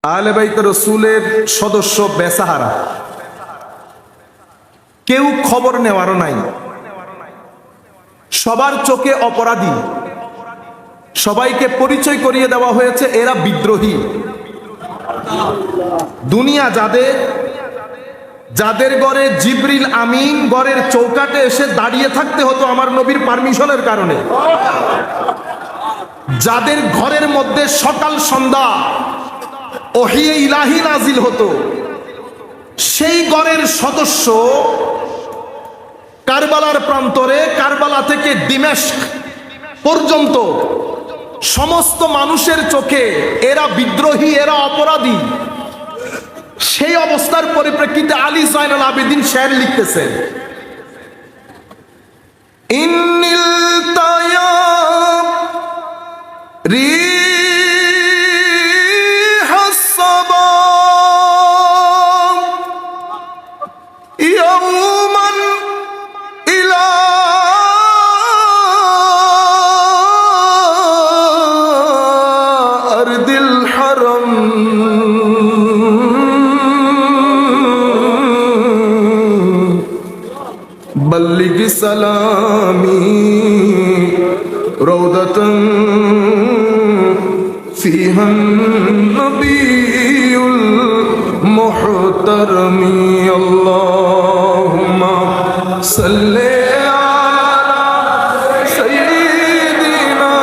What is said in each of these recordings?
আহলে বাইত রাসূলের সদস্য বেসাহারা, কেউ খবর নেওয়ারও নাই, সবার চোখে অপরাধী, সবাইকে পরিচয় করিয়ে দেওয়া হয়েছে এরা বিদ্রোহী। দুনিয়া যাদের ঘরে জিবরিল আমিন ঘরের চৌকাটে এসে দাঁড়িয়ে থাকতে হতো আমার নবীর পারমিশনের কারণে, যাদের ঘরের মধ্যে সকাল সন্ধ্যা ওহিয়ে ইলাহি নাজিল হতো, সেই ঘরের সদস্য কারবালার প্রান্তরে, কারবালা থেকে দিমেশক পর্যন্ত সমস্ত মানুষের চোখে এরা বিদ্রোহী, এরা অপরাধী। সেই অবস্থার পরিপ্রেক্ষিতে আলী জয়নুল আবেদিন শের লিখতেছেন, ইন্নিল তায়াব রিহাস সাবা ইয়াওমান ইলা আরদিল হারাম बल्लिग सलामी रौदतन फीहा नबीयुल मुहतरमी अल्लाहुम्मा सल्ले अला सय्यिदिना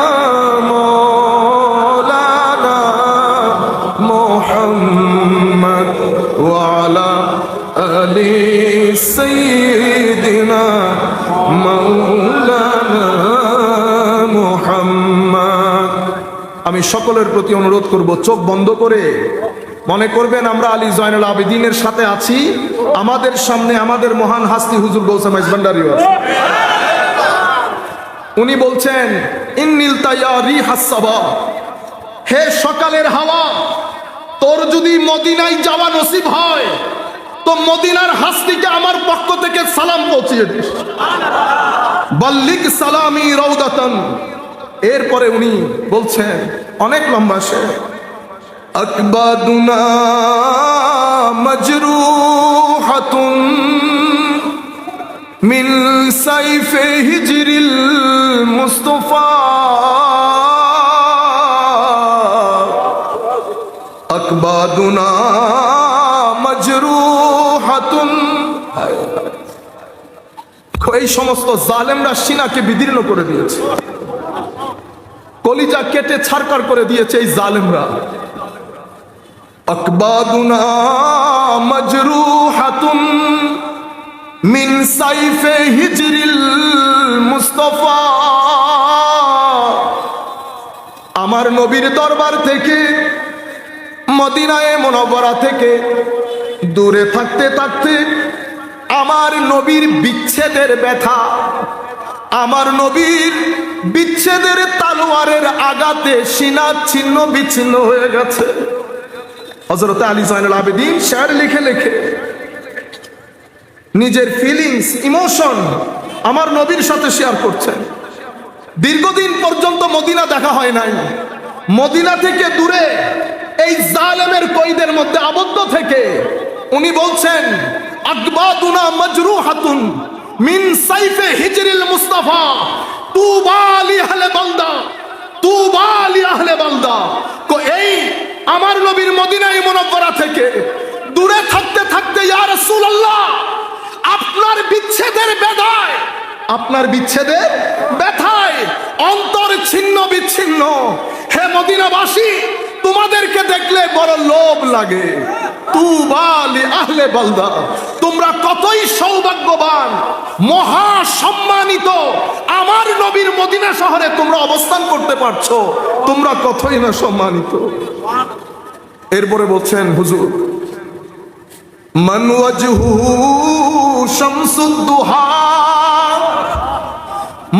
मौलाना मुहम्मद व अला आलि सय्यिदिना মাওলানা মুহাম্মদ। আমি সকলের প্রতি অনুরোধ করব, চোখ বন্ধ করে মনে করবেন আমরা আলী জয়নুল আবেদিনের সাথে আছি, আমাদের সামনে আমাদের মহান হাস্তি হুজুর গৌসে মাইজভান্ডারিও আছে। উনি বলছেন, ইন্নিল তায়ারি হাসাবা, হে সকালের হাওয়া, তোর যদি মদিনায় যাওয়া নসিব হয় তো মদিনার হাস্তিকে আমার পক্ষ থেকে সালাম পৌঁছিয়ে দিস, বাল্লিগ সালামি রওদাতান। এরপরে উনি বলছেন অনেক লম্বা সে, আকবাদুনা মাজরুহাতুন মিন সাইফে হিজরিল মুস্তাফা, আকবাদুনা মাজরুহাতুন। এই সমস্ত জালেমরা সিনাকে বিদীর্ণ করে দিয়েছে, কলিজা কেটে ছারকার করে দিয়েছে এই জালেমরা। আকবাদুনা মাজরুহাতুন মিন সাইফে হিজরিল মুস্তাফা, আমার নবীর দরবার থেকে, মদিনায়ে মুনাওয়ারা থেকে দূরে থাকতে থাকতে আমার নবীর বিচ্ছেদের ব্যথা, আমার নবীর বিচ্ছেদের তালোয়ারের আঘাতে সিনা ছিন্ন বিচ্ছিন্ন হয়ে গেছে। হযরত আলী জয়নুল আবেদিন শের লিখে লিখে নিজের ফিলিংস, ইমোশন আমার নবীর সাথে শেয়ার করছেন। দীর্ঘদিন পর্যন্ত মদিনা দেখা হয় নাই, মদিনা থেকে দূরে এই জালেমের কয়দের মধ্যে আবদ্ধ থেকে উনি বলছেন, আকবাদুনা মাজরুহাতুন মিন সাইফে হিজরিল মুস্তাফা, তুবা লি আহলে বালদা, তুবা লি আহলে বালদা। এই আমার নবীর মদিনায়ে মুনাওয়ারা থেকে দূরে থাকতে থাকতে ইয়া রাসূলুল্লাহ, আপনার বিচ্ছেদের ব্যথায়, আপনার বিচ্ছেদের ব্যথায় অন্তর ছিন্ন বিচ্ছিন্ন। হে মদিনাবাসী, তোমাদেরকে দেখলে বড় লোভ লাগে। তুবা লি আহলে বালদা, তোমরা কতই সৌভাগ্যবান, মহা সম্মানিত, আমার নবীর মদিনা শহরে তোমরা অবস্থান করতে পারছো, তোমরা কতই না সম্মানিত। এরপরে বলছেন হুজুর, মান ওয়াজহু শামসুদ দুহা,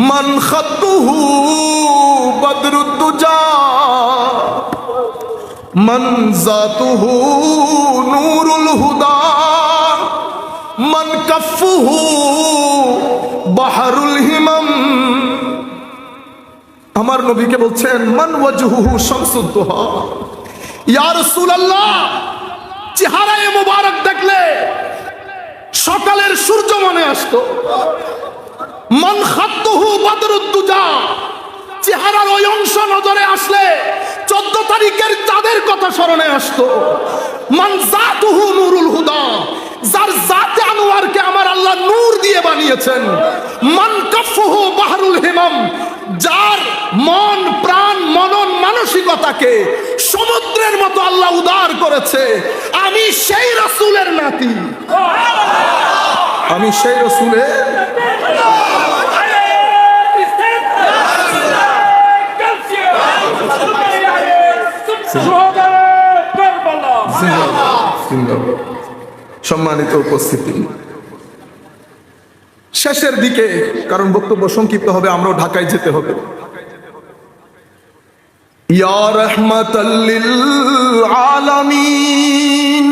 মান খাদ্দুহু বদরুদ দুজা, মান জাতুহু নূরুল হুদা, মান কাফুহু বাহরুল হিমাম। আমার নবীকে বলছেন মান ওয়াজহুহু শামসুদ দুহা, ইয়া রাসূলুল্লাহ, চেহারায় মুবারক দেখলে সকালের সূর্য মনে আসতো। মান খাত্তুহু বদরুদ্দুজা, চেহারার ওই অংশ নজরে আসলে 14 তারিখের চাঁদের কথা স্মরণে আসতো। মান জাতুহু নূরুল হুদা, যার জাতে আনোয়ারকে আমার আল্লাহ নূর দিয়ে বানিয়েছেন। মান কাফুহু বাহরুল হিমাম, যার মন প্রাণ মনন মানসিকতাকে সমুদ্রের মতো আল্লাহ উদার করেছে। আমি সেই রাসূলের নাতি, আমি সেই রাসূলের। সম্মানিত উপস্থিতি, শেষের দিকে, কারণ বক্তব্য সংক্ষিপ্ত হবে, আমরাও ঢাকায় যেতে হবে। ইয়া রাহমাতাল লিল আলামিন,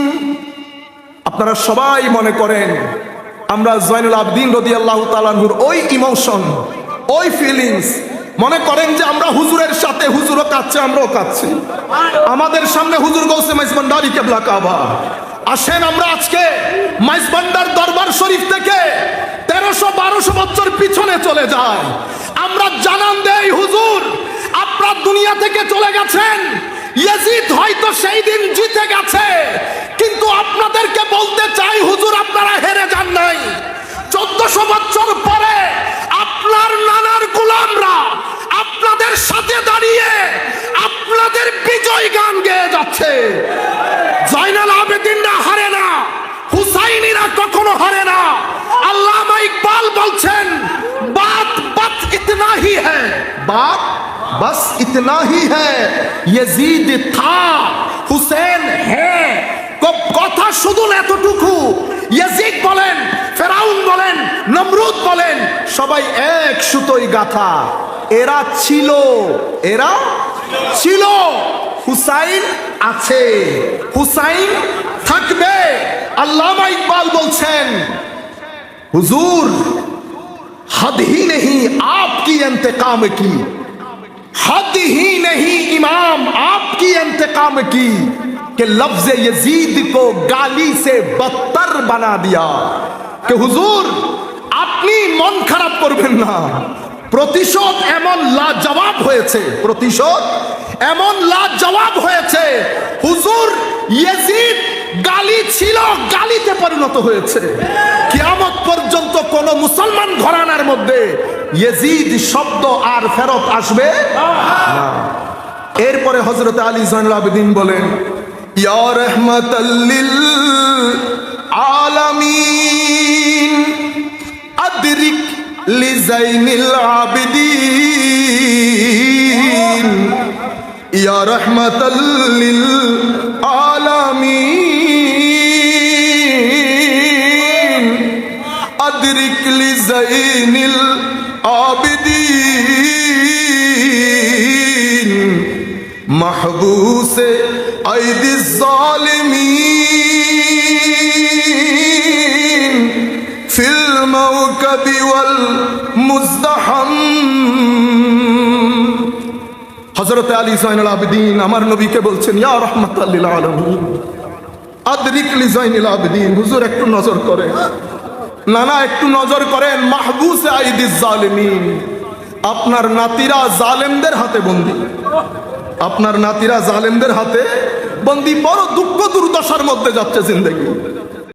আপনারা সবাই মনে করেন আমরা জয়নুল আবেদিন রাদিয়াল্লাহু তাআলা আনহুর ওই ইমোশন, ওই ফিলিংস মনে করেন যে আমরা হুজুরের সাথে, হুজুরও কাঁদছে আমরাও কাঁদছি। আমাদের সামনে হুজুর গৌসে মাইজভান্ডারি কেবলা কাবা। আসেন আমরা আজকে মাইজভান্ডার দরবার শরীফ থেকে 1300-1200 বছর পিছনে চলে যায়। আমরা জানান দেই, হুজুর আপনারা দুনিয়া থেকে চলে গেছেন, ইয়াজিদ হয়তো সেই দিন জিতে গেছে, কিন্তু আপনাদেরকে বলতে চাই হুজুর আপনারা হেরে যান নাই। 1400 বছর পরে আপনার নানার গোলামরা আপনাদের সাথে দাঁড়িয়ে আপনাদের বিজয় গান গেয়ে যাচ্ছে। জয়নুল আবেদিনরা হারে না, হুসাইনিরা কখনো হারে না। আল্লামা ইকবাল বলছেন, বাত বাত ইতনা হি হ্যায়, বাত বাস ইতনা হি হ্যায়, ইয়াজিদ থা হুসেন হ্যায়। কথা শুধু এতটুকু। ইয়াজিদ বলেন, ফেরাউন বলেন, নমরুদ বলেন, সবাই এক সুতোয় গাথা। এরা ছিল, এরা ছিল, হুসাইন আছে, হুসাইন থাকবে। আল্লামা ইকবাল বলছেন, হুজুর हद ही नहीं आपकी इंतकाम की, हद ही नहीं इमाम आपकी इंतकाम की, कि लफ्ज यजीद को गाली से बदतर बना दिया। कि হুজুর আপনি মন খারাপ করবেন না, প্রতিশোধ এমন লাজবাব হয়েছে, প্রতিশোধ এমন লাজবাব হয়েছে। হুজুর ইয়াজিদ গালি ছিল, গালিতে পরিণত হয়েছে। কিয়ামত পর্যন্ত কোন মুসলমান ঘরানার মধ্যে ইয়াজিদ শব্দ আর ফেরত আসবে না। এরপরে হযরত আলী জয়নুল আবেদিন বলেন, ইয়া রাহমাতাল লিল আলামিন আদরিক লিজাইনিল আবিদিন, ইয়া রাহমাতাল লিল আলামিন আদরিক লিজাইনিল আবিদিন মাহবুসে আইদিজ জালিমিন ফিল মাওকাবি ওয়াল মুজদাহাম। হযরত আলী জয়নুল আবেদিন আমার নবীকে বলছেন, ইয়া রাহমাতাল লিল আলামিন আদরিক লিজাইনিল আবেদিন, হুজুর একটু নজর করেন, নানা একটু নজর করেন, মাহবুসে আইদিজ জালিমিন, আপনার নাতিরা জালেমদের হাতে বন্দী, আপনার নাতিরা জালেমদের হাতে বন্দী। বড় দুঃখ দুর্দশার মধ্যে যাচ্ছে জিন্দেগি।